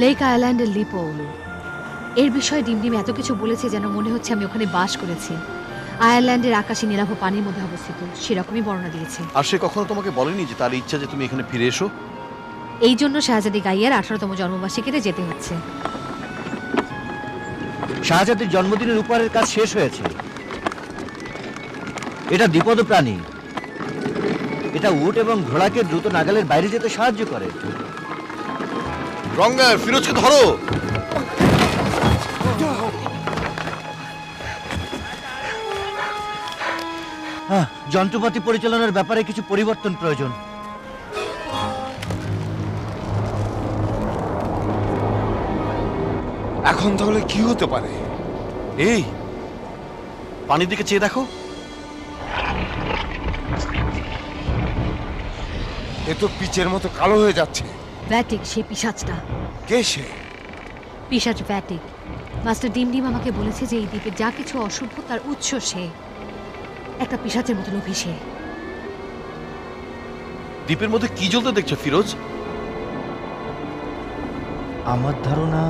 Lake আইল্যান্ডের লিপোল। এর বিষয়ে ডিমডিম এত কিছু বলেছে যেন মনে হচ্ছে আমি ওখানে বাস করেছি। আয়ারল্যান্ডের আকাশে নীলাভ পানির মধ্যে অবস্থিত, সেরকমই বর্ণনা দিয়েছে। আর সে কখনো তোমাকে বলেনি যে তার ইচ্ছা যে তুমি এখানে ফিরে এসো? এই জন্য শাহজাদি গাইয়ার 18তম জন্মবার্ষিকীতে যেতে হচ্ছে। শাহজাদির জন্মদিনের উপহারের কাজ শেষ হয়েছে। এটা দ্বিপদ প্রাণী। এটা উট এবং ঘোড়াকে দ্রুত নাগালের বাইরে যেতে সাহায্য করে। রঙ্গা, ফিরোজকে ধরো। যন্ত্রপাতি পরিচালনার ব্যাপারে কিছু পরিবর্তন প্রয়োজন। এখন তাহলে কি হতে পারে? এই পানির দিকে চেয়ে দেখো। এ তো পিচের মতো কালো হয়ে যাচ্ছে। ভ্যাটিক, সেই পিশাচটা। কে সে? পিশাচ ভ্যাটিক। মাস্টার ডিমডিম আমাকে বলেছে যে এই দ্বীপে যা কিছু অশুভ তার উৎস সে। একটা পিশাচের মতো লোভী সে। দ্বীপের মধ্যে কি জ্বলতে দেখছো ফিরোজ? আমার ধারণা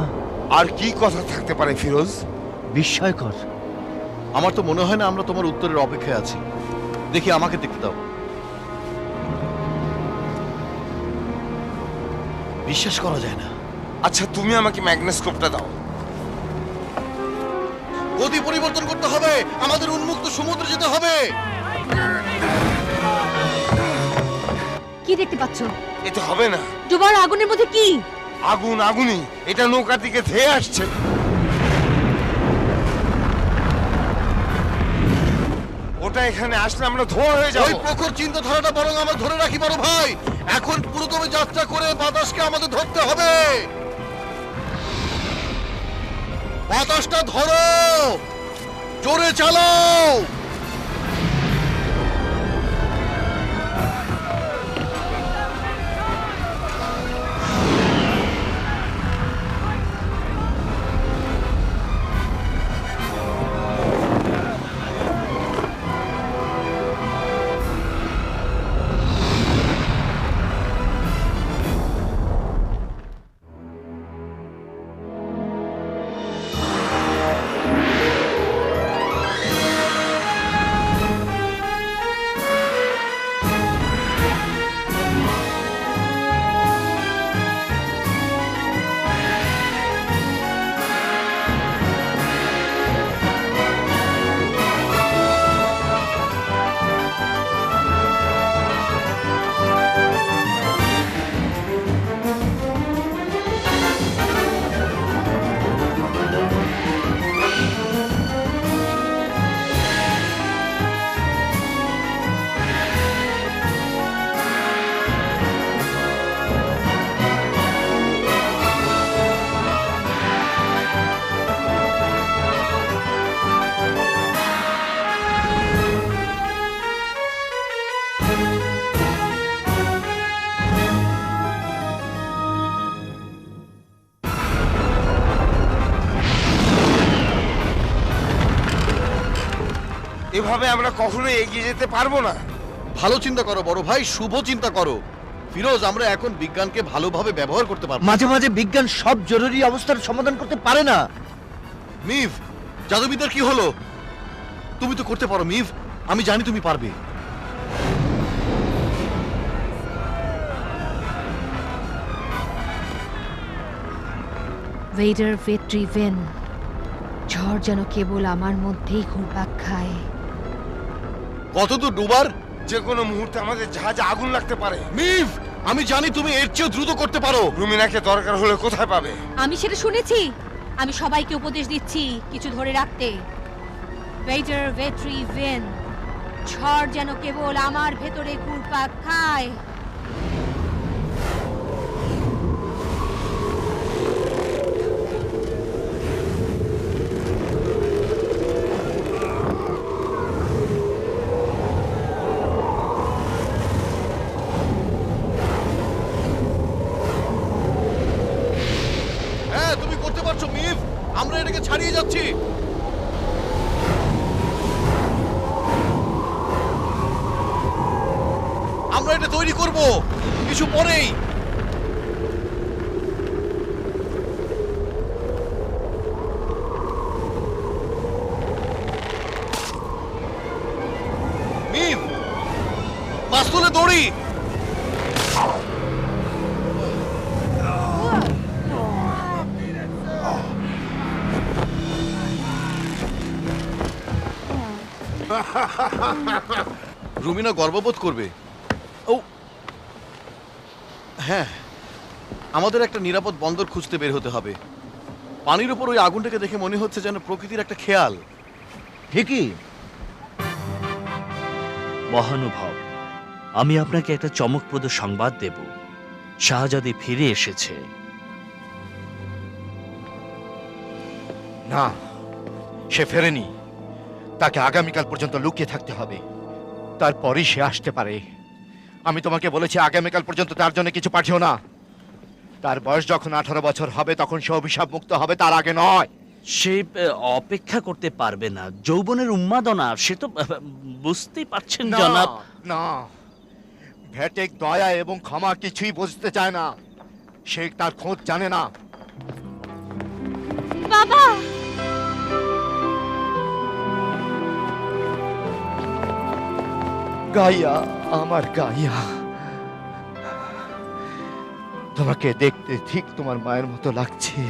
আর কি কথা থাকতে পারে ফিরোজ? বিস্ময়কর। আমার তো মনে হয় না আমরা তোমার উত্তরের অপেক্ষায় আছি। দেখি, আমাকে দেখতে দাও। বিশ্বাস করা যায় না। আচ্ছা, তুমি আমাকে ম্যাগনেস্কোপটা দাও। গতি পরিবর্তন করতে হবে, আমাদের উন্মুক্ত সমুদ্রে যেতে হবে। কি দেখতে পাচ্ছ? এতে হবে না। ডুবার আগুনের মধ্যে কি? আগুন আগুনই, এটা নৌকার দিকে ধেয়ে আসছে। ওটা এখানে আসলে আমরা ধোঁয়া হয়ে যাবো। ওই প্রখর চিন্তাধারাটা বরং আমরা ধরে রাখি বড় ভাই। এখন পুরোদমে যাত্রা করে বাতাসকে আমাদের ধরতে হবে। বাতাসটা ধরো, জোরে চালাও। এভাবে আমরা কখনোই এগিয়ে যেতে পারবো না। ভালো চিন্তা করো বড় ভাই, শুভ চিন্তা করো। ফিরোজ, আমরা এখন বিজ্ঞানকে ভালোভাবে ব্যবহার করতে পারবো। মাঝে মাঝে বিজ্ঞান সব জরুরি অবস্থার সমাধান করতে পারে না। মিভ, জাদুবিদ্যার কি হলো? তুমি তো করতে পারো মিভ, আমি জানি তুমি পারবে। ভেডার ভেট্রি ভেন। ঝড় যেন কেবল আমার মধ্যেই ঘুরপাক খায়। কতদূর ডুবার? যে কোনো মুহূর্তে আমাদের জাহাজে আগুন লাগতে পারে। মিভ, আমি জানি তুমি এর চেয়েও দ্রুত করতে পারো। রুমিনাকে দরকার হলে কোথায় পাবে? আমি সেটা শুনেছি। আমি সবাইকে উপদেশ দিচ্ছি কিছু ধরে রাখতে। ভেডার ভেট্রি ভেন। ঝড় যেন কেবল আমার ভেতরে ঘুরপাক খায়। হ্যাঁ, তুমি করতে পারছো মিভ, আমরা এটাকে ছাড়িয়ে যাচ্ছি। আমরা এটা তৈরি করব কিছু পরেই। তুলে দড়ি। রুমিনা গর্ববোধ করবে। ও হ্যাঁ, আমাদের একটা নিরাপদ বন্দর খুঁজতে বের হতে হবে। পানির উপর ওই আগুনটাকে দেখে মনে হচ্ছে যেন প্রকৃতির একটা খেয়াল। ঠিকই। মহানুভব, আমি আপনাকে একটা চমকপ্রদ সংবাদ দেব। শাহজাদি ফিরে এসেছে। না, সে ফেরেনি। তাকে আগামীকাল পর্যন্ত লুকিয়ে থাকতে হবে, তারপরেই সে আসতে পারে। আমি তোমাকে বলেছি আগামীকাল পর্যন্ত তার জন্য কিছু পাঠিও না। তার বয়স যখন 18 বছর হবে তখন সে অভিশাপ মুক্ত হবে, তার আগে নয়। সে অপেক্ষা করতে পারবে না। যৌবনের উন্মাদনা, সে তো বুঝতেই পারছেন না, জনাব। না, ভেটেক দয়া এবং ক্ষমা কিছুই বুঝতে চায় না। সে তার খোঁজ জানে না। বাবা, গাইয়া, আমার গাইয়া, তোমাকে দেখতে ঠিক তোমার মায়ের মতো লাগছে।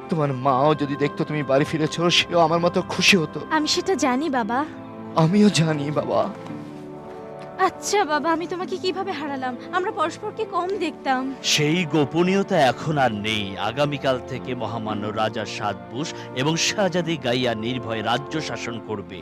তোমার মাও যদি দেখতো তুমি বাড়ি ফিরেছো, সেও আমার মতো খুশি হতো। আমি সেটা জানি বাবা। আমিও জানি বাবা। আচ্ছা বাবা, আমি তোমাকে কিভাবে হারালাম? আমরা পরস্পরকে কম দেখতাম। সেই গোপনীয়তা এখন আর নেই। আগামীকাল থেকে মহামান্য রাজা সাতবুশ এবং শাহজাদি গাইয়া নির্ভয়ে রাজ্য শাসন করবে।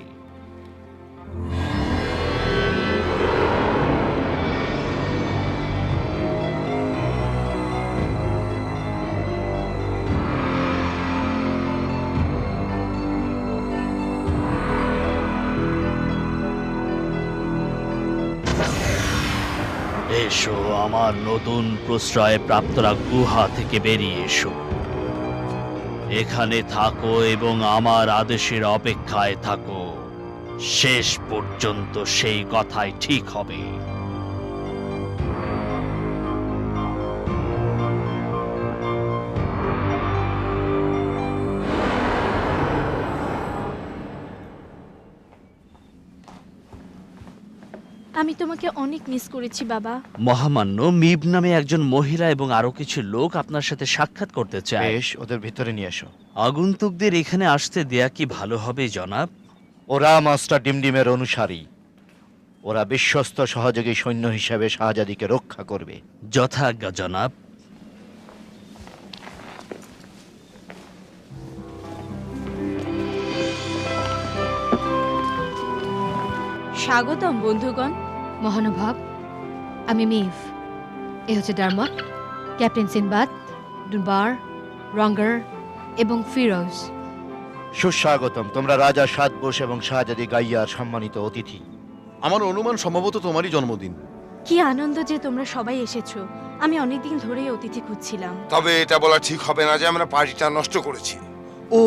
এসো, আমার নতুন প্রশ্রয় প্রাপ্তরা গুহা থেকে বেরিয়ে এসো। এখানে থাকো এবং আমার আদেশের অপেক্ষায় থাকো। শেষ পর্যন্ত সেই কথাই ঠিক হবে। আমি তোমাকে অনেক মিস করেছি বাবা। মহামান্য, মিব নামে একজন মহিলা এবং আরো কিছু লোক আপনার সাথে সাক্ষাৎ করতে চায়। বেশ, ওদের ভিতরে নিয়ে এসো। আগন্তুকদের এখানে আসতে দেয়া কি ভালো হবে জনাব? ওরা মাস্টার ডিমডিমের অনুসারী। ওরা বিশ্বস্ত সহযোগী সৈন্য হিসেবে শাহজাদিকে রক্ষা করবে। যথাজ্ঞা জনাব। স্বাগতম বন্ধুগণ। মহানুভব, আমি মিভ। এ হচ্ছে ডারমট, ক্যাপ্টেন সিনবাদ, দুবার, রঙ্গার এবং ফিরোজ। সুস্বাগতম। তোমরা রাজা সাতবোস এবং শাহজাদি গাইয়ার সম্মানিত অতিথি। আমার অনুমান সম্ভবত তোমারই জন্মদিন। কি আনন্দ যে তোমরা সবাই এসেছো। আমি অনেকদিন ধরেই অতিথি খুঁজছিলাম। তবে এটা বলা ঠিক হবে না যে আমরা পার্টিটা নষ্ট করেছি। ও,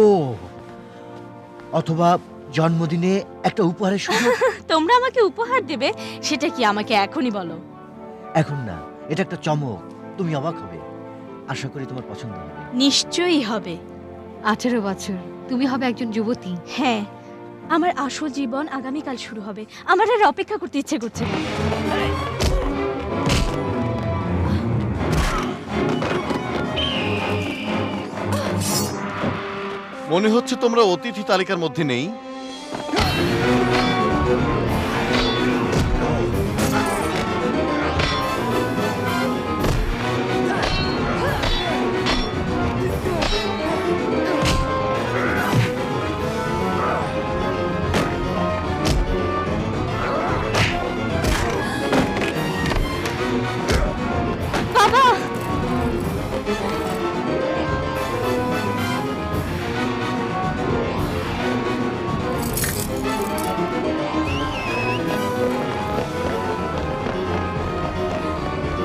অথবা জন্মদিনে একটা উপহারের সুযোগ। তোমরা আমাকে উপহার দেবে, সেটা কি আমাকে এখনই বলো। এখন না, এটা একটা চমক। তুমি অবাক হবে। আশা করি তোমার পছন্দ হবে। নিশ্চয়ই হবে। 18 বছর, তুমি হবে একজন যুবতী। হ্যাঁ, আমার আসল জীবন আগামীকাল শুরু হবে। আমার আর অপেক্ষা করতে ইচ্ছে করছে না। মনে হচ্ছে তোমরা অতিথি তালিকার মধ্যে নেই। বাবা,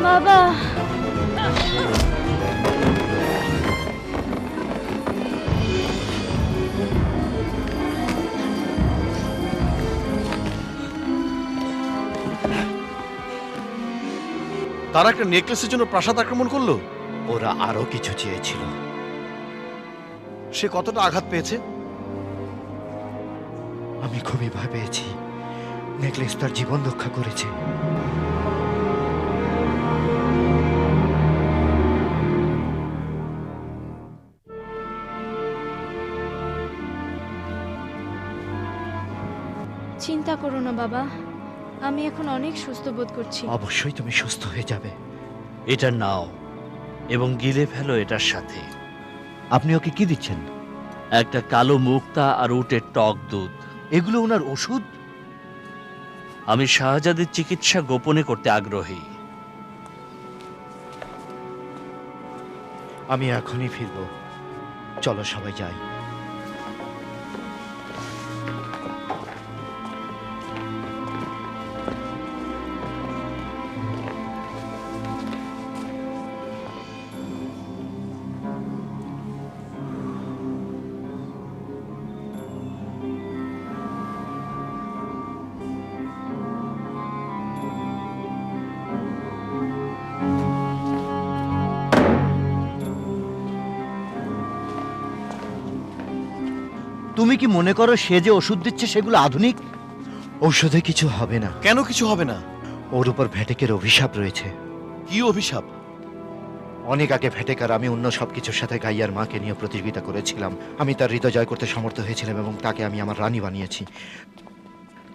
বাবা, তারা একটা নেকলেসের জন্য প্রাসাদ আক্রমণ করলো। ওরা আরো কিছু চেয়েছিল। সে কতটা আঘাত পেয়েছে? আমি খুবই ভয় পেয়েছি। নেকলেস তার জীবন রক্ষা করেছে। চিন্তা করো না বাবা, আমি এখন অনেক সুস্থ বোধ করছি। অবশ্যই তুমি সুস্থ হয়ে যাবে। এটা নাও এবং গিলে ফেলো এটার সাথে। আপনি ওকে কি দিচ্ছেন? একটা কালো মুক্তা আর উটের টক দুধ। এগুলো ওনার ওষুধ? আমি শাহজাদের চিকিৎসা গোপনে করতে আগ্রহী। আমি এখনই ফিরবো, চলো সবাই যাই। তুমি কি মনে করো সে যে ওষুধ দিচ্ছে সেগুলো আধুনিক? ঔষধে কিছু হবে না, কেন কিছু হবে না? ওর উপর ভেটেকের অভিশাপ রয়েছে। কি অভিশাপ? অনেক আগে ভেটেকার আমি অন্য সবকিছুর সাথে গাইয়ার মাকে নিয়ে প্রতিযোগিতা করেছিলাম। আমি তার হৃদয় জয় করতে সমর্থ হয়েছিলাম এবং তাকে আমি আমার রানী বানিয়েছি।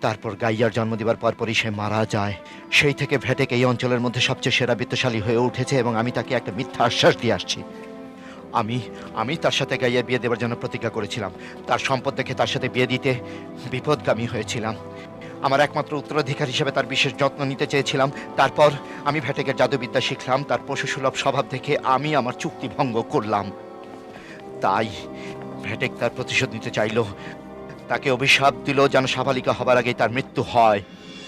তারপর গাইয়ার জন্ম দেবার পরপরই সে মারা যায়। সেই থেকে ভেটেক এই অঞ্চলের মধ্যে সবচেয়ে সেরা বিত্তশালী হয়ে উঠেছে এবং আমি তাকে একটা মিথ্যা আশ্বাস দিয়ে আসছি। আমি তার সাথে গাইয়ার বিয়ে দেওয়ার জন্য প্রতিজ্ঞা করেছিলাম। তার সম্পদ দেখে তার সাথে বিয়ে দিতে বিপদগামী হয়েছিলাম। আমার একমাত্র উত্তরাধিকার হিসেবে তার বিশেষ যত্ন নিতে চেয়েছিলাম। তারপর আমি ভেটেকের জাদুবিদ্যা শিখলাম। তার পশুসুলভ স্বভাব দেখে আমি আমার চুক্তি ভঙ্গ করলাম। তাই ভেটেক তার প্রতিশোধ নিতে চাইল। তাকে অভিশাপ দিল যেন সাবালিকা হবার আগেই তার মৃত্যু হয়।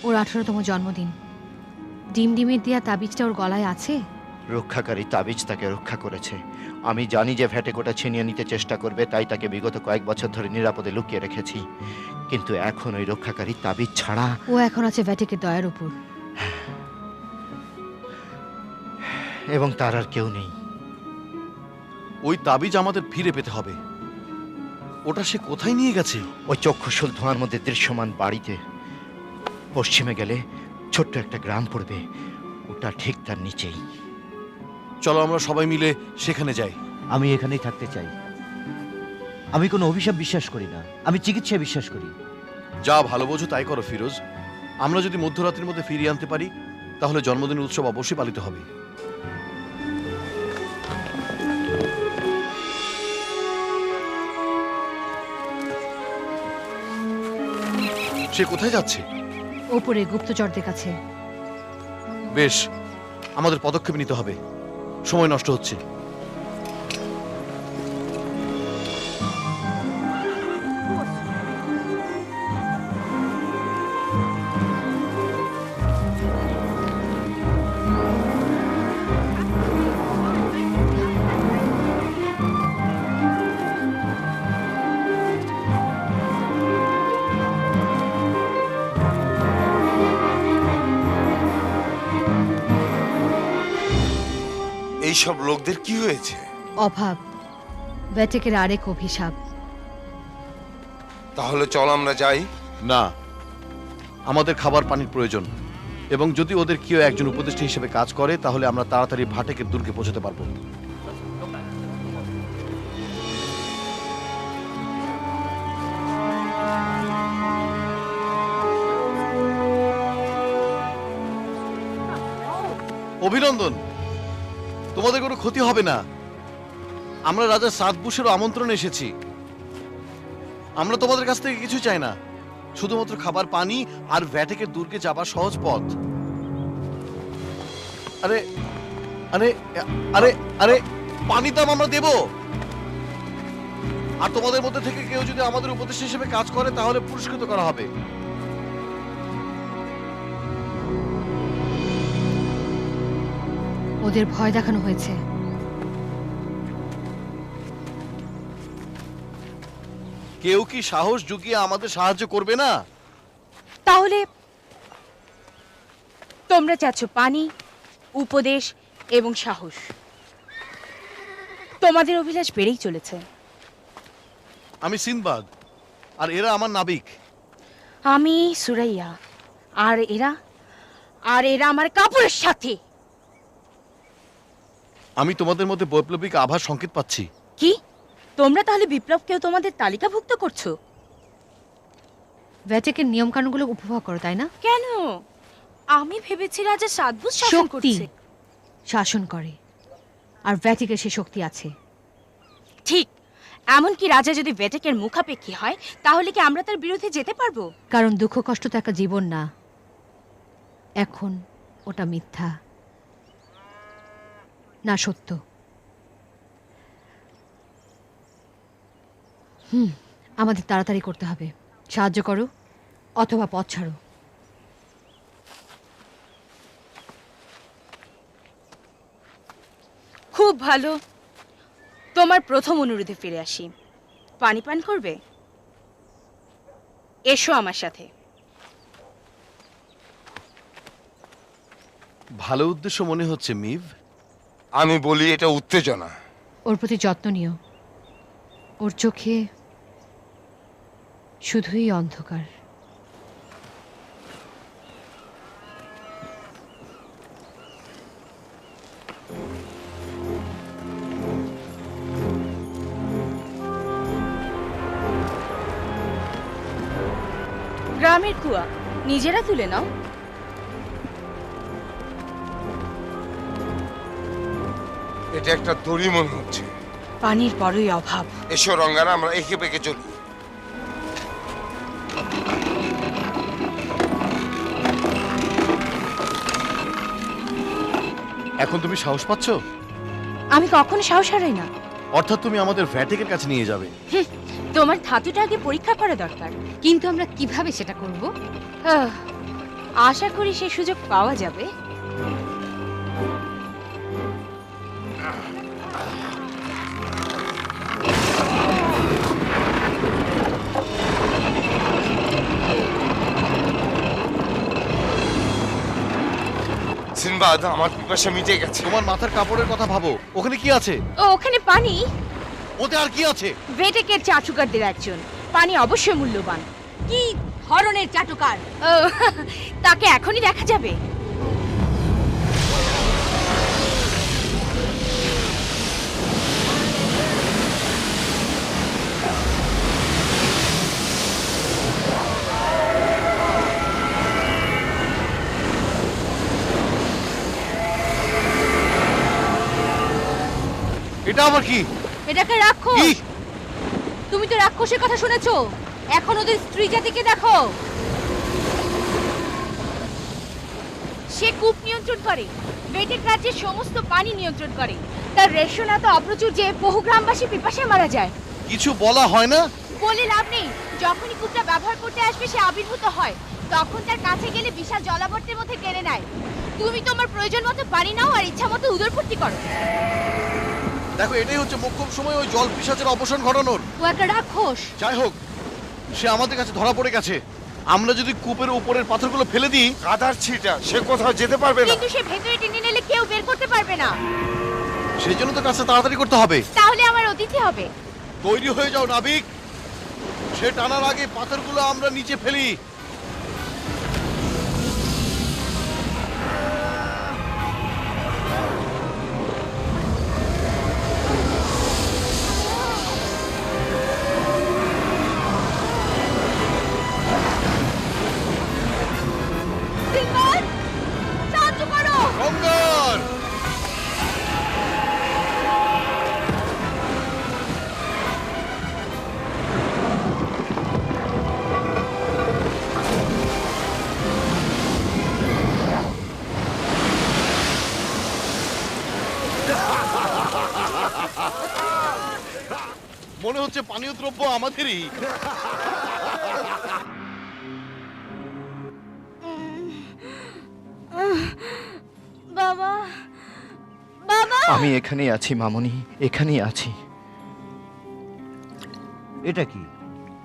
ওর 18তম জন্মদিন। ডিমের দেয়া তাবিজটা ওর গলায় আছে? রক্ষাকারী তাবিজ তাকে রক্ষা করেছে। আমি জানি যে ভেটেক ওটা ছিনিয়ে নিতে চেষ্টা করবে, তাই তাকে বিগত কয়েক বছর ধরে নিরাপদে লুকিয়ে রেখেছি। কিন্তু এখন ওই রক্ষাকারী তাবিজ ছাড়া ও এখন আছে ভ্যাটিকের দয়ার উপর। এবং তার আর কেউ নেই। ওই তাবিজ আমাদের ফিরে পেতে হবে। ওটা সে কোথায় নিয়ে গেছে? ওই চক্ষুশূল ধোঁয়ার মধ্যে দৃশ্যমান বাড়িতে। পশ্চিমে গেলে ছোট্ট একটা গ্রাম পড়বে, ওটা ঠিক তার নিচেই। চলো আমরা সবাই মিলে সেখানে যাই। আমি এখানেই থাকতে চাই। আমি কোনো অভিশাপ বিশ্বাস করি না, আমি চিকিৎসায় বিশ্বাস করি। যা ভালো বোঝো তাই করো ফিরোজ। আমরা যদি মধ্যরাত্রির মধ্যে ফিরিয়ে আনতে পারি তাহলে জন্মদিন উৎসব অবশ্যই পালিত হবে। সে কোথায় যাচ্ছে? ওপরে গুপ্তচরদের কাছে। বেশ, আমাদের পদক্ষেপ নিতে হবে, সময় নষ্ট হচ্ছে। এইসব লোকদের কি হয়েছে? অভাব ভ্যাটিকের আরেক অভিশাপ। তাহলে চল আমরা যাই। না, আমাদের খাবার পানির প্রয়োজন, এবং যদি ওদের কেউ একজন উপদেষ্টা হিসেবে কাজ করে তাহলে আমরা তাড়াতাড়ি ভাটেকের দুর্গে পৌঁছতে পারবো। অভিনন্দন, তোমাদের কোনো ক্ষতি হবে না। আমরা রাজা সাতবুশেরও আমন্ত্রণে এসেছি। আমরা তোমাদের কাছ থেকে কিছু চাই না, শুধুমাত্র খাবার পানি আর ভ্যাটেকের দুর্গে যাবার সহজ পথ। আরে আরে আরে আরে পানি দাম আমরা দেব। আর তোমাদের মধ্যে থেকে কেউ যদি আমাদের উপদেষ্টা হিসেবে কাজ করে তাহলে পুরস্কৃত করা হবে। ওদের ভয় দেখানো হয়েছে। কেউ কি সাহস জুগিয়ে আমাদের সাহায্য করবে না? তাহলে তোমরা চাচ্ছ পানি, উপদেশ এবং সাহস। তোমাদের অভিলাষ বেড়েই চলেছে। আমি সিনবাদ, আর এরা আমার নাবিক। আমি সুরাইয়া। আর এরা আমার কাপড়ের সাথে। আমি তোমাদের মধ্যে বৈপ্লবিক আভাস সংকেত পাচ্ছি। কি তোমরা তাহলে বিপ্লবকেও তোমাদের তালিকাভুক্ত করছো? ভ্যাটিকের নিয়ম কানুনগুলো উপভোগ করো, তাই না? কেন? আমি ভেবেছি রাজা সাতবুশ শাসন শক্তি করছে। শাসন করে, আর ভ্যাটিকের সে শক্তি আছে। ঠিক, এমনকি রাজা যদি ভেটেকের মুখাপেক্ষী হয় তাহলে কি আমরা তার বিরুদ্ধে যেতে পারবো? কারণ দুঃখ কষ্ট তো একটা জীবন না, এখন ওটা মিথ্যা না সত্য। আমাদের তাড়াতাড়ি করতে হবে। সাহায্য করো অথবা পথ ছাড়ো। খুব ভালো, তোমার প্রথম অনুরোধে ফিরে আসি। পানি পান করবে? এসো আমার সাথে। ভালো উদ্দেশ্য মনে হচ্ছে মিভ। আমি বলি এটা উত্তেজনা। ওর প্রতি যত্ন নিও। ওর চোখে শুধুই অন্ধকার। গ্রামের কুয়া নিজেরা তুলে নাও। এটা একটা দড়ি মনে হচ্ছে। পানির বড়ই অভাব। এসো রঙ্গারা, আমরা একে বেঁকে চলি। এখন তুমি সাহস পাচ্ছ? আমি কখনো সাহস হারাই না। অর্থাৎ তুমি আমাদের ভ্যাটিকের কাছে নিয়ে যাবে? তোমার ধাতুটা আগে পরীক্ষা করা দরকার। কিন্তু আমরা কিভাবে সেটা করব? আশা করি সেই সুযোগ পাওয়া যাবে। সিনবাদ, আমার পিপাসা মিটে গেছে। তোমার মাথার কাপড়ের কথা ভাবো, ওখানে কি আছে? ও ওখানে পানি। ওতে আর কি আছে? ভেটেকের চাটুকারদের একজন। পানি অবশ্যই মূল্যবান। কি ধরনের চাটুকার? ও, তাকে এখনই দেখা যাবে। এটা আবার কি? এটাকে রাক্ষস। কি? তুমি তো রাক্ষসের কথা শুনেছো, এখন ওদের স্ত্রী জাতিকে দেখো। সে কূপ নিয়ন্ত্রণ করে, ভেটেক রাজ্যের সমস্ত পানি নিয়ন্ত্রণ করে। তার রেশন এত অপ্রচুর যে বহু গ্রামবাসী পিপাসায় মারা যায়। কিছু বলা হয় না? বলে লাভ নেই, যখনই কূপটা ব্যবহার করতে আসবে সে আবির্ভূত হয়। তখন তার কাছে গেলে বিশাল জলাবর্তের মধ্যে টেনে নেয়। তুমি তোমার প্রয়োজন মতো পানি নাও আর ইচ্ছা মতো উদরপূর্তি করো। দেখো, এটাই হচ্ছে মোক্ষম সময় ওই জল পিশাচের অবসান ঘটানোর। ও একটা রাক্ষস। যাই হোক, সে আমাদের কাছে ধরা পড়ে গেছে। আমরা যদি কূপের উপরের পাথরগুলো ফেলে দিই, কাদার ছিটা, সে কোথাও যেতে পারবে না। কিন্তু সে ভেতরে টেনে নিলে কেউ বের করতে পারবে না। সেই জন্য তো কাজটা তাড়াতাড়ি করতে হবে। তাহলে আমার অতিথি হবে। তৈরি হয়ে যাও নাবিক, সে টানার আগে পাথরগুলো আমরা নিচে ফেলি। সিম্বাদ, সাহায্য করো। গঙ্গার! মনে হচ্ছে পানীয় দ্রব্য আমাদেরই। বাবা, বাবা। আমি এখানেই আছি মামনি, এখানেই আছি। এটা কি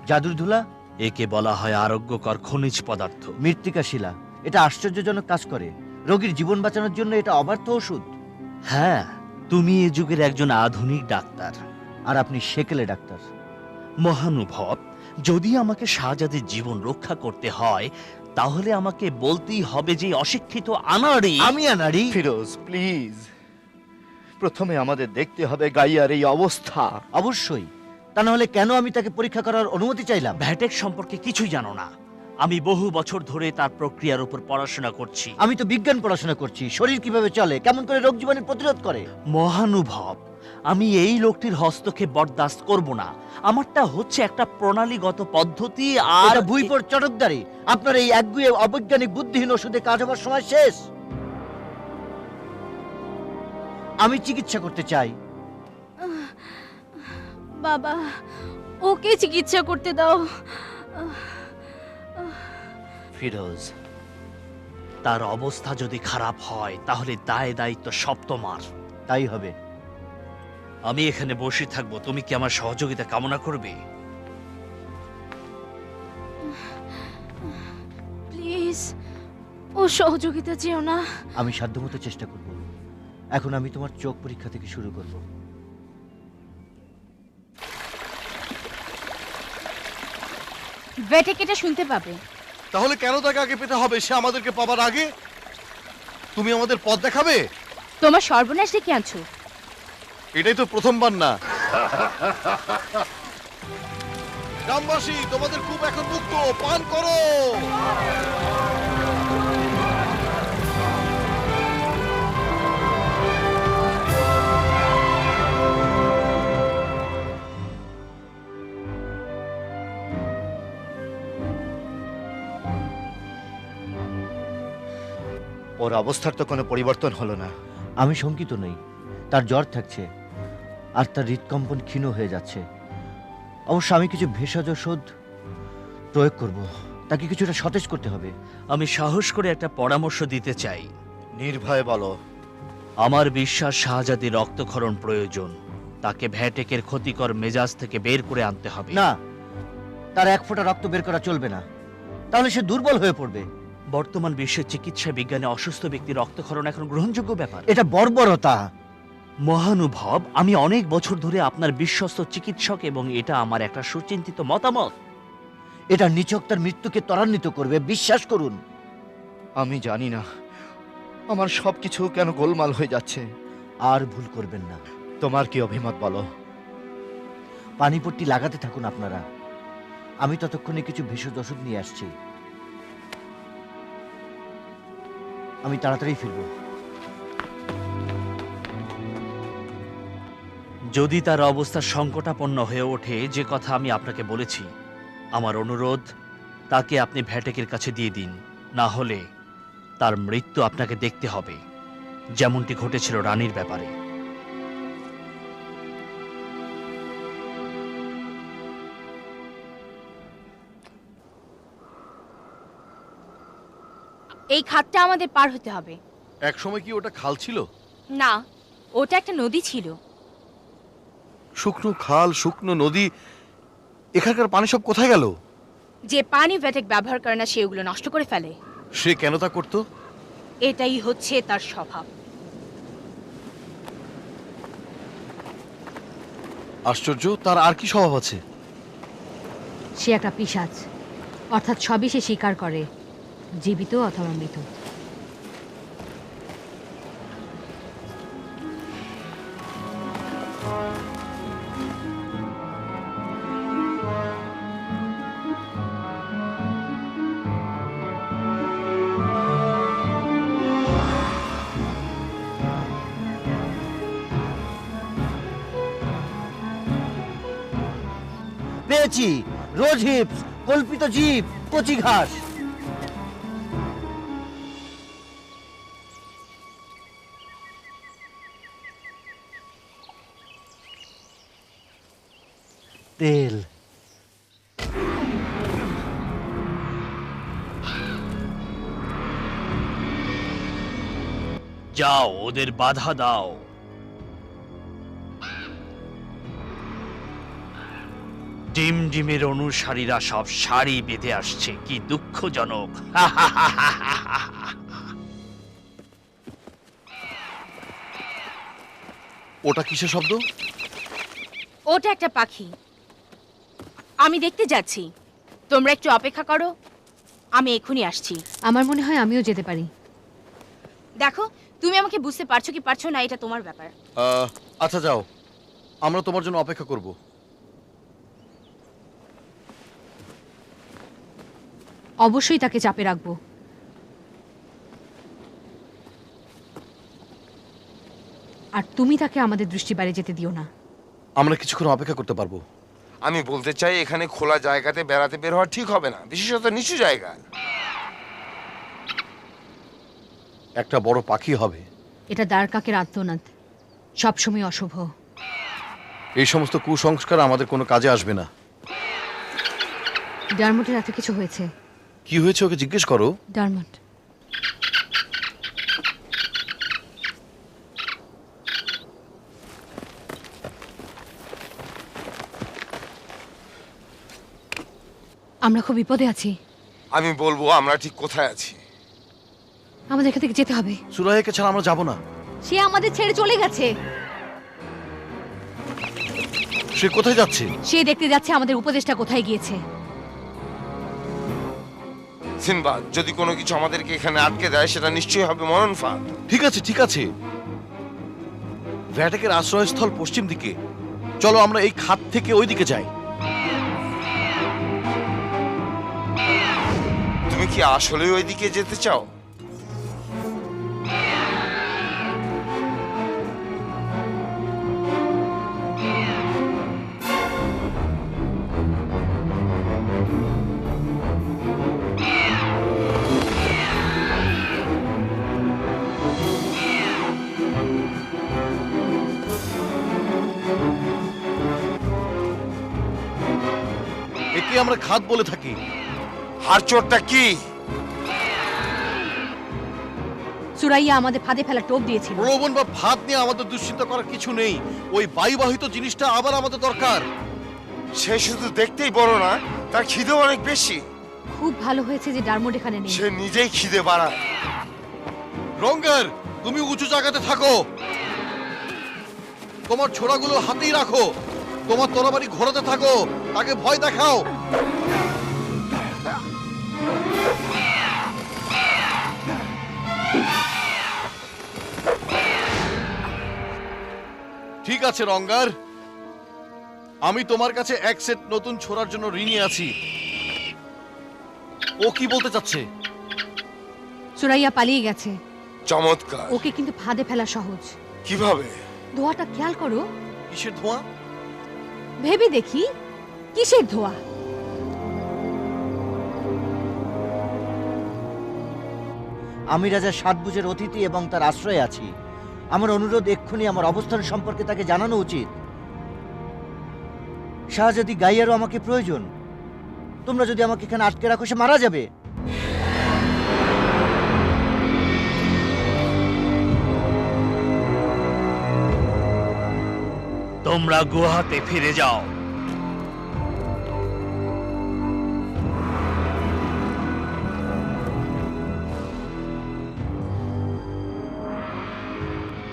জাদুর ধুলা? একে বলা হয় আরোগ্যকর খনিজ পদার্থ। মৃত্তিকা শিলা। এটা আশ্চর্যজনক কাজ করে। রোগীর জীবন বাঁচানোর জন্য এটা অবার্থ ওষুধ। হ্যাঁ, তুমি এ যুগের একজন আধুনিক ডাক্তার। আর আপনি সেকেলে ডাক্তার। মহানুভব, যদি আমাকে শাহজাদির জীবন রক্ষা করতে হয় তাহলে আমাকে বলতেই হবে যে অশিক্ষিত আনাড়ি আমি আনাড়ি? ফিরোজ প্লিজ, প্রথমে আমাদের দেখতে হবে গাইয়ার এই অবস্থা। অবশ্যই। তা না হলে কেন আমি তাকে পরীক্ষা করার অনুমতি চাইলাম? ভ্যাটেক সম্পর্কে কিছুই জানো না। আমি বহু বছর ধরে তার প্রক্রিয়ার উপর পড়াশোনা করছি। আমি তো বিজ্ঞান পড়াশোনা করছি, শরীর কিভাবে চলে, কেমন করে রোগ জীবাণু প্রতিরোধ করে। মহানুভব, আমি এই লোকটির হস্তক্ষেপ বরদাস্ত করব না। আমারটা হচ্ছে একটা প্রণালীগত পদ্ধতি। আর এটা ভুইপোর চটকদারি। আপনার এই একগুঁয়ে অবৈজ্ঞানিক বুদ্ধিহীন ওষুধে কাজ হবার সময় শেষ। আমি চিকিৎসা করতে চাই। বাবা, ওকে চিকিৎসা করতে দাও। ফিরোজ, তার অবস্থা যদি খারাপ হয় তাহলে দায় দায়িত্ব সব তোমার। তাই হবে। আমি এখানে বসে থাকবো, তুমি কি আমার সহযোগিতা কামনা করবে? প্লিজ, ও সহযোগিতা চেও না। আমি সাধ্যমতো চেষ্টা করব। এখন আমি তোমার চোখ পরীক্ষা থেকে শুরু করব। ভেটেক এটা শুনতে পাবে। তাহলে কেন তাকে আগে পেতে হবে? সে আমাদেরকে পাবার আগে। তুমি আমাদের পথ দেখাবে? তোমার সর্বনাশ ডেকে আনছো। এটাই তো প্রথমবার না। গ্রামবাসী, তোমাদের কূপ এখন মুক্ত, পান করো। ওর অবস্থার তো কোনো পরিবর্তন হলো না। আমি শঙ্কিত নই। তার জ্বর থাকছে আর তার হৃদকম্পন ক্ষীণ হয়ে যাচ্ছে। অবশ্য আমি কিছু ভেষজ ওষুধ প্রয়োগ করব। তাকে কিছুটা সতেজ করতে হবে। আমি সাহস করে একটা পরামর্শ দিতে চাই। নির্ভয়ে বলো। আমার বিশ্বাস শাহজাদির রক্তক্ষরণ প্রয়োজন। তাকে ভ্যাটেকের ক্ষতিকর মেজাজ থেকে বের করে আনতে হবে। না, তার এক ফোঁটা রক্ত বের করা চলবে না। তাহলে সে দুর্বল হয়ে পড়বে। বর্তমান বিশ্বের চিকিৎসা বিজ্ঞানে অসুস্থ ব্যক্তির রক্তক্ষরণ এখন গ্রহণযোগ্য ব্যাপার। এটা বর্বরতা। মহানুভব, আমি অনেক বছর ধরে আপনার বিশ্বস্ত চিকিৎসক এবং এটা আমার একটা সুচিন্তিত মতামত। এটা নিছক তার মৃত্যুকে ত্বরান্বিত করবে, বিশ্বাস করুন। আমি জানি না আমার সবকিছু কেন গোলমাল হয়ে যাচ্ছে। আর ভুল করবেন না। তোমার কি অভিমত বলো? পানিপট্টি লাগাতে থাকুন আপনারা। আমি ততক্ষণে কিছু ভেষজ ওষুধ নিয়ে আসছি। আমি তাড়াতাড়ি ফিরব। যদি তার অবস্থা সংকটাপন্ন হয়ে ওঠে, যে কথা আমি আপনাকে বলেছি, আমার অনুরোধ, তাকে আপনি ভ্যাটেকের কাছে দিয়ে দিন। না হলে তার মৃত্যু আপনাকে দেখতে হবে, যেমনটি ঘটেছিল রানীর ব্যাপারে। এই খাতটা আমাদের পার হতে হবে। এক সময় কি ওটা খাল ছিল? না, ওটা একটা নদী ছিল। শুকনো খাল, শুকনো নদী, এখানকার পানি সব কোথায় গেল? যে পানি ভেটেক ব্যবহার করে না সেগুলো নষ্ট করে ফেলে। সে কেন তা করতো? এটাই হচ্ছে তার স্বভাব। আশ্চর্য, তার আর কি স্বভাব আছে? সে একটা পিশাচ, অর্থাৎ সবই সে স্বীকার করে, জীবিত অথবা মৃত। পেয়েছি, রোজ হিপস, কল্পিত জীব, কচি ঘাস। তেল। যাও, ওদের বাধা দাও। ডিম ডিমের অনুসারীরা সব সারি বেঁধে আসছে, কি দুঃখজনক। ওটা কিসের শব্দ? ওটা একটা পাখি। আমি দেখতে যাচ্ছি, তোমরা একটু অপেক্ষা করো, আমি এক্ষুনি আসছি। আমার মনে হয় আমিও যেতে পারি। দেখো, তুমি আমাকে বুঝতে পারছো কি পারছো না এটা তোমার ব্যাপার। আচ্ছা যাও, আমরা তোমার জন্য অপেক্ষা করব। অবশ্যই তাকে চাপে রাখবো। আর তুমি তাকে আমাদের দৃষ্টির বাইরে যেতে দিও না। আমরা কিছুক্ষণ অপেক্ষা করতে পারবো। আমি বলতে চাই এখানে খোলা জায়গাতে বেড়াতে বের হওয়া ঠিক হবে না, বিশেষত নিচু জায়গা। একটা বড় পাখি হবে। এটা দ্বারকাকের আত্মনাদ, সবসময় অশুভ। এই সমস্ত কুসংস্কার আমাদের কোনো কাজে আসবে না। ডারমটের এত কিছু হয়েছে। কি হয়েছে ওকে জিজ্ঞেস করো। ডারমট, আমরা খুব বিপদে আছি। আমি বলবো আমরা ঠিক কোথায় আছি। আমাদের এখান থেকে যেতে হবে। সুরাইয়াকে ছাড়া আমরা যাব না। সে আমাদের ছেড়ে চলে গেছে। সে কোথায় যাচ্ছে? সে দেখতে যাচ্ছে আমাদের উপদেশটা কোথায় গিয়েছে। সিনবাদ, যদি কোনো কিছু আমাদেরকে এখানে আটকে দেয় সেটা নিশ্চয়ই হবে মরণ ফাঁদ। ঠিক আছে ঠিক আছে, ভ্যাটেকের আশ্রয়স্থল পশ্চিম দিকে। চলো আমরা এই খাত থেকে ওই দিকে যাই। তুমি কি আসলে ওইদিকে যেতে চাও? একে আমরা খাত বলে থাকি। হাড়চোরটা কি? সুরাইয়া আমাদের ফাঁদে ফেলা টোপ দিয়েছিল। প্রলোভন বা ফাঁদ নিয়ে আমাদের দুশ্চিন্তা করার কিছু নেই। ওই বায়ুবাহিত জিনিসটা আবার আমাদের দরকার। সে শুধু দেখতেই বড় না, তার খিদেও অনেক বেশি। খুব ভালো হয়েছে যে ডারমোট এখানে নেই। সে নিজেই খিদে বাড়ায়। রঙ্গার, তুমি উঁচু জায়গাতে থাকো। তোমার ছোড়াগুলো হাতেই রাখো। তোমার তরবারি ঘোরাতে থাকো, তাকে ভয় দেখাও। ঠিক আছে রঙ্গার, আমি তোমার কাছে এক সেট নতুন ছোড়ার জন্য ঋণী আছি। ও কি বলতে চাচ্ছে? সুরাইয়া পালিয়ে গেছে। চমৎকার। ওকে কিন্তু ফাঁদে ফেলা সহজ। কিভাবে? ধোঁয়াটা খেয়াল করো। কিসের ধোঁয়া? ভেবে দেখি, কিসের ধোঁয়া? আমি রাজা সাতভুজের অতিথি এবং তার আশ্রয়ে আছি। আমার অনুরোধ, এক্ষুনি আমার অবস্থান সম্পর্কে তাকে জানানো উচিত। শাহজাদি গাইয়ারও আমাকে প্রয়োজন। তোমরা যদি আমাকে এখানে আটকে রাখো, সে মারা যাবে। তোমরা গুহাতে ফিরে যাও।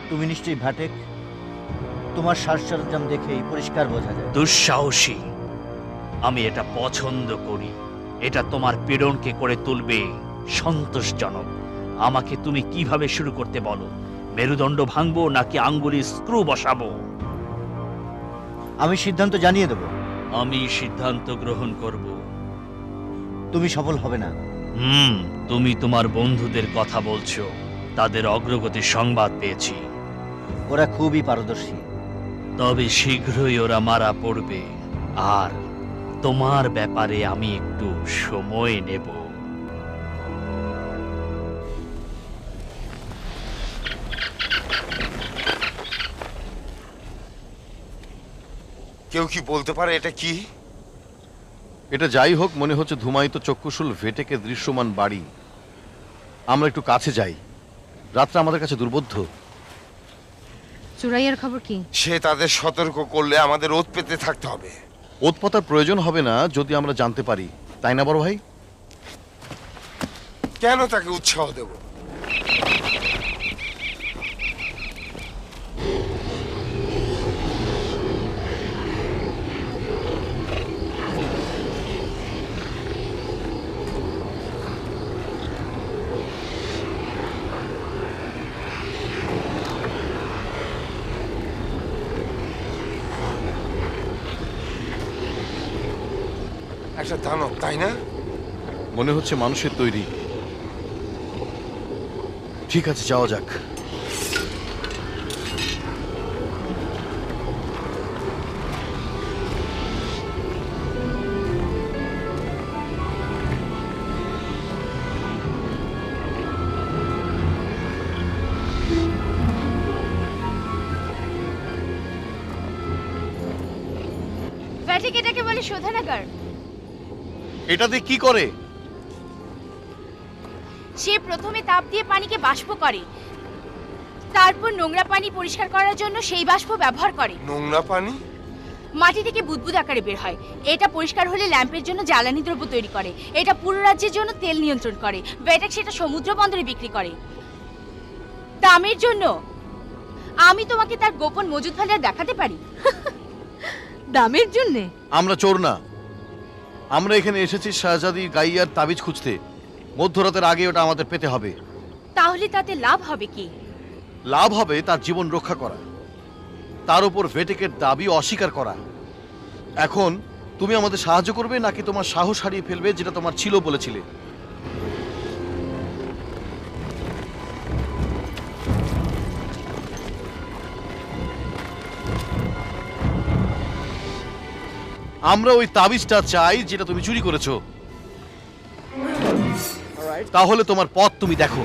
তুমি নিশ্চয়ই ভ্যাটেক। তোমার সাজ সরঞ্জাম দেখেই পরিষ্কার বোঝা যায়। দুঃসাহসী, আমি এটা পছন্দ করি। এটা তোমার পীড়নকে করে তুলবে সন্তোষজনক। আমাকে তুমি কিভাবে শুরু করতে বলো? মেরুদণ্ড ভাঙবো নাকি আঙ্গুলি স্ক্রু বসাবো? আমি সিদ্ধান্ত জানিয়ে দেব। আমি সিদ্ধান্ত গ্রহণ করব। তুমি সফল হবে না। তুমি তোমার বন্ধুদের কথা বলছো। তাদের অগ্রগতির সংবাদ পেয়েছি। ওরা খুবই পারদর্শী। তবে শীঘ্রই ওরা মারা পড়বে। আর তোমার ব্যাপারে আমি একটু সময় নেব। কেউ কি বলতে পারে এটা কি? এটা যাই হোক, মনে হচ্ছে ধুমায়িত চক্ষুশুল ভেটেকে দৃশ্যমান বাড়ি। আমরা একটু কাছে যাই। রাতটা আমাদের কাছে দুর্বোধ্য। সুরাইয়ার খবর কি? সে তাদের সতর্ক করলে আমাদের ওত পেতে থাকতে হবে। ওত পাতার প্রয়োজন হবে না যদি আমরা জানতে পারি, তাই না বড় ভাই? কেন তাকে উৎসাহ দেব? একটা দানব, তাই না? মনে হচ্ছে মানুষের তৈরি। ঠিক আছে, যাওয়া যাক। ভ্যাটিক এটাকে বলে শোধনাগার। এটা দিয়ে কি করে? সে প্রথমে তাপ দিয়ে পানিকে বাষ্প করে, তারপর নোংরা পানি পরিষ্কার করার জন্য সেই বাষ্প ব্যবহার করে। নোংরা পানি? মাটি থেকে বুদবুদ আকারে বের হয়। এটা পরিষ্কার হলে ল্যাম্পের জন্য জ্বালানি দ্রব্য তৈরি করে। এটা পুরো রাজ্যের জন্য তেল নিয়ন্ত্রণ করে। ভ্যাটেক সেটা সমুদ্র বন্দরে বিক্রি করে দামের জন্য। আমি তোমাকে তার গোপন মজুদ ভান্ডার দেখাতে পারি। দামের জন্যে? আমরা চোর না, আমরা এখানে এসেছি শাহজাদি গাইয়ার তাবিজ খুঁজতে। মধ্যরাতের আগে ওটা আমাদের পেতে হবে। তাহলে তাতে লাভ হবে কি? লাভ হবে তার জীবন রক্ষা করা, তার উপর ভেটেকের দাবি অস্বীকার করা। এখন তুমি আমাদের সাহায্য করবে নাকি তোমার সাহস হারিয়ে ফেলবে যেটা তোমার ছিল বলেছিলে? আমরা ওই তাবিজটা চাই যেটা তুমি চুরি করেছো। তাহলে তোমার পথ তুমি দেখো।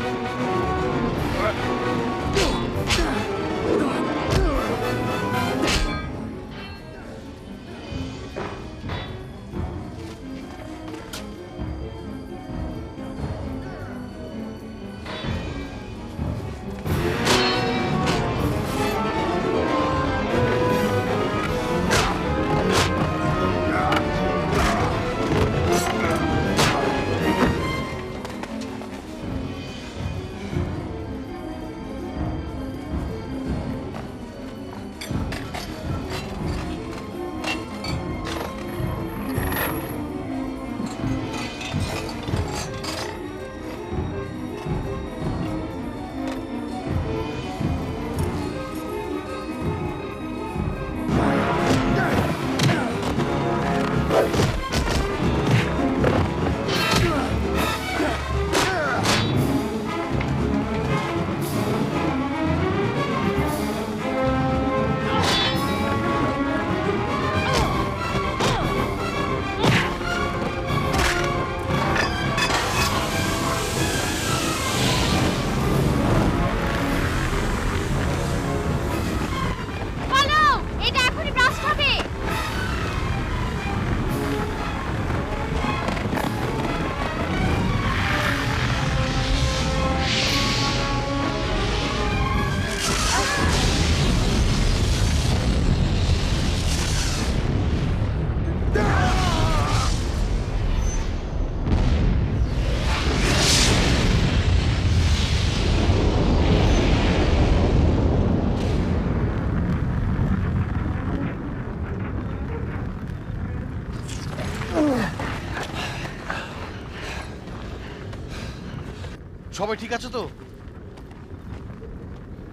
সবাই ঠিক আছে তো?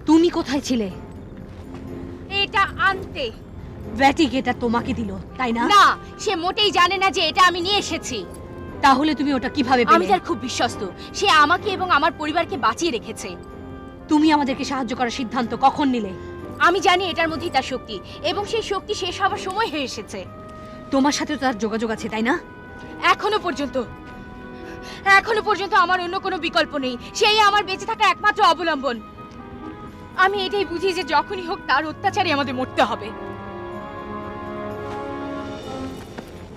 তুমি কোথায় ছিলে? এটা আনতে। ভ্যাটিক এটা তোমাকে দিল, তাই না? না, সে মোটেই জানে না যে এটা আমি নিয়ে এসেছি। তাহলে তুমি ওটা কিভাবে আমি পেলে? তার খুব বিশ্বস্ত। সে আমাকে এবং আমার পরিবারকে বাঁচিয়ে রেখেছে। তুমি আমাদেরকে সাহায্য করার সিদ্ধান্ত কখন নিলে? আমি জানি এটার মধ্যেই তার শক্তি, এবং সেই শক্তি শেষ হওয়ার সময় হয়ে এসেছে। তোমার সাথে তো তার যোগাযোগ আছে, তাই না? এখনো পর্যন্ত আমার অন্য কোনো বিকল্প নেই। সেই আমার বেঁচে থাকার একমাত্র অবলম্বন। আমি এটাই বুঝি যে যখনই হোক তার অত্যাচারে আমাদের মরতে হবে।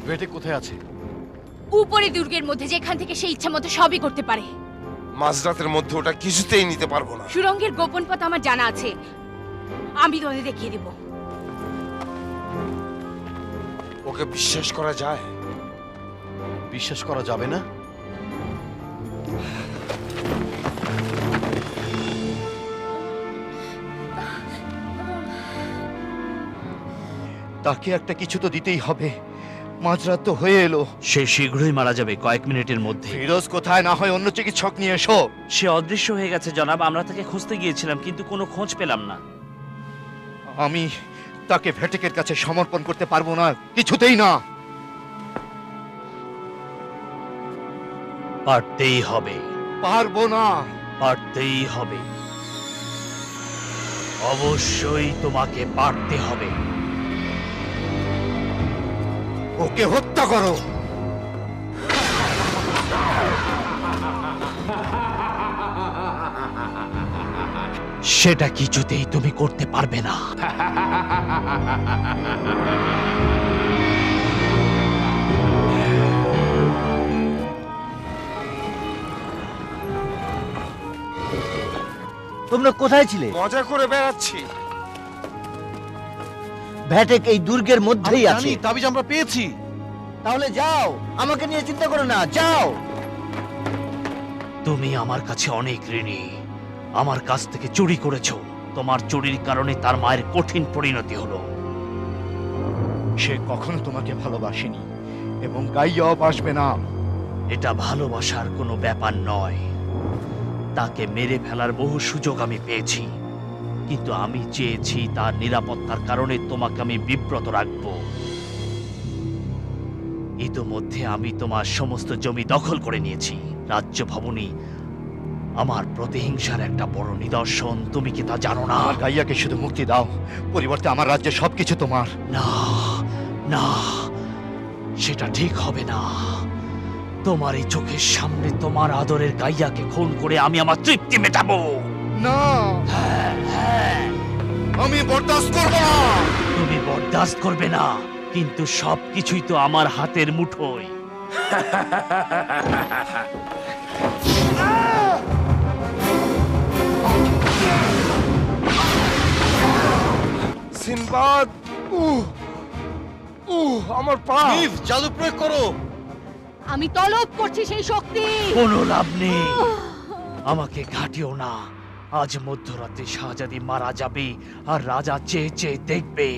ভেটেক কোথায় আছে? উপরে দুর্গের মধ্যে, যেখান থেকে সে ইচ্ছা মতো সবই করতে পারে। মাঝরাতের মধ্যে ওটা কিছুতেই নিতে পারবো না। সুরঙ্গের গোপন পথ আমার জানা আছে, আমি তোমাদের দেখিয়ে দেব। ওকে বিশ্বাস করা যায়? বিশ্বাস করা যাবে না? তাকে একটা কিছু তো দিতেই হবে। মাঝরাত তো হয়ে এলো। সে শীঘ্রই মারা যাবে, কয়েক মিনিটের মধ্যে। ফিরোজ কোথায়? না হয় অন্য চিকিৎসক নিয়ে এসো। সে অদৃশ্য হয়ে গেছে জনাব। আমরা তাকে খুঁজতে গিয়েছিলাম কিন্তু কোনো খোঁজ পেলাম না। আমি তাকে ভেটেকের কাছে সমর্পণ করতে পারবো না, কিছুতেই না। পারতেই হবে, পারবো না। পারতেই হবে, অবশ্যই তোমাকে পারতে হবে। ওকে হত্যা করো। সেটা কিছুতেই তুমি করতে পারবে না। তোমরা কোথায় ছিলে? মজা করে বেড়াচ্ছি। ভ্যাটেক এই দুর্গের আমি মধ্যেই জানি আছে। তাবিজ আমরা পেয়েছি। তাহলে যাও, আমাকে নিয়ে চিন্তা করো না, যাও। তুমি আমার কাছে অনেক ঋণী। আমার কাছ থেকে চুরি করেছো। তোমার চুরির কারণে তার মায়ের কঠিন পরিণতি হলো। সে কখনো তোমাকে ভালোবাসেনি এবং গাইয়াও বাসবে না। এটা ভালোবাসার কোনো ব্যাপার নয়। তাকে মেরে ফেলার বহু সুযোগ আমি পেয়েছি, কিন্তু আমি চেয়েছি তার নিরাপত্তার কারণে তোমাকে আমি বিব্রত রাখবো। ইতোমধ্যে আমি তোমার সমস্ত জমি দখল করে নিয়েছি। রাজ্য ভবনই আমার প্রতিহিংসার একটা বড় নিদর্শন। তুমি কি তা জানো না? আমার গাইয়াকে শুধু মুক্তি দাও, পরিবর্তে আমার রাজ্যের সবকিছু তোমার। না, না, সেটা ঠিক হবে না। তোমার এই চোখের সামনে তোমার আদরের গাইয়াকে খুন করে আমি আমার তৃপ্তি মেটাবো। না, হ্যাঁ, হ্যাঁ, আমি বরদাস্ত করব না। তুমি বরদাস্ত করবে না, কিন্তু সবকিছুই তো আমার হাতের মুঠোয়। সিনবাদ, আমার পা। মিভ, জাদু প্রয়োগ করো। আমি তলব করছি সেই শক্তি। কোনো লাভ নেই, আমাকে ঘাটিও না। আজ মধ্যরাতে শাহজাদি মারা যাবে আর রাজা চেয়ে চেয়ে দেখবে।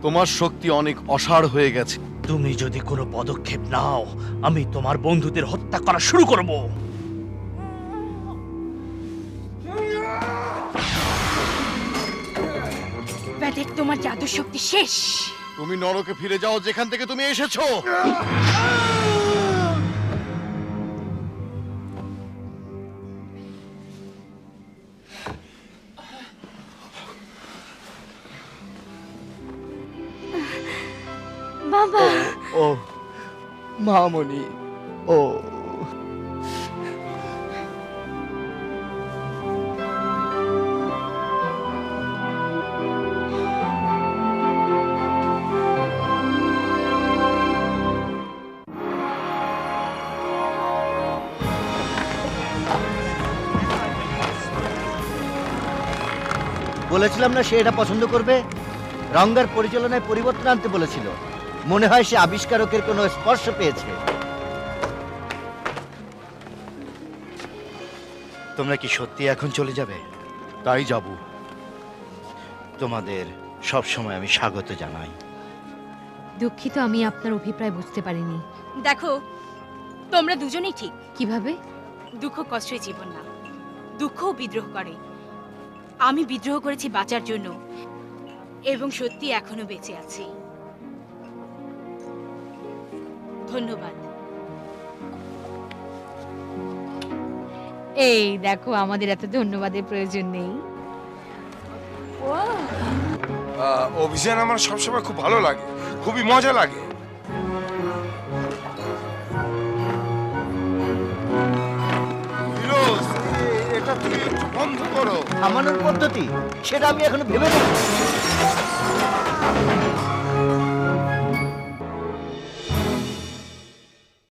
তোমার শক্তি অনেক অসাড় হয়ে গেছে। তুমি যদি কোনো পদক্ষেপ নাও, আমি তোমার বন্ধুদের হত্যা করা শুরু করব। ভ্যাটেক, তোমার জাদুর শক্তি শেষ। তুমি নরকে ফিরে যাও, যেখান থেকে তুমি এসেছো। বাবা, ও মামনি, ও বলেছিলাম না সে এটা পছন্দ করবে। রঙ্গার পরিচালনায় পরিবর্তন আনতে বলেছিল। মনে হয় সে আবিষ্কারকের কোনো স্পর্শ পেয়েছে। তোমরা কি সত্যি এখন চলে যাবে? তাই যাবো। তোমাদের সব সময় আমি স্বাগত জানাই। দুঃখিত, আমি আপনার অভিপ্রায় বুঝতে পারিনি। দেখো, তোমরা দুজনেই ঠিক। কিভাবে? দুঃখ কষ্টই জীবন না, দুঃখও বিদ্রোহ করে। আমি বিদ্রোহ করেছি বাঁচার জন্য, এবং সত্যি এখনো বেঁচে আছি। ধন্যবাদ। এই দেখো, আমাদের এত ধন্যবাদের প্রয়োজন নেই। অভিযান আমার সবসময় খুব ভালো লাগে, খুবই মজা লাগে। ফিরোজ, এটা তুমি একটু বন্ধ করো। থামানোর পদ্ধতি সেটা আমি এখনো ভেবে দেখি।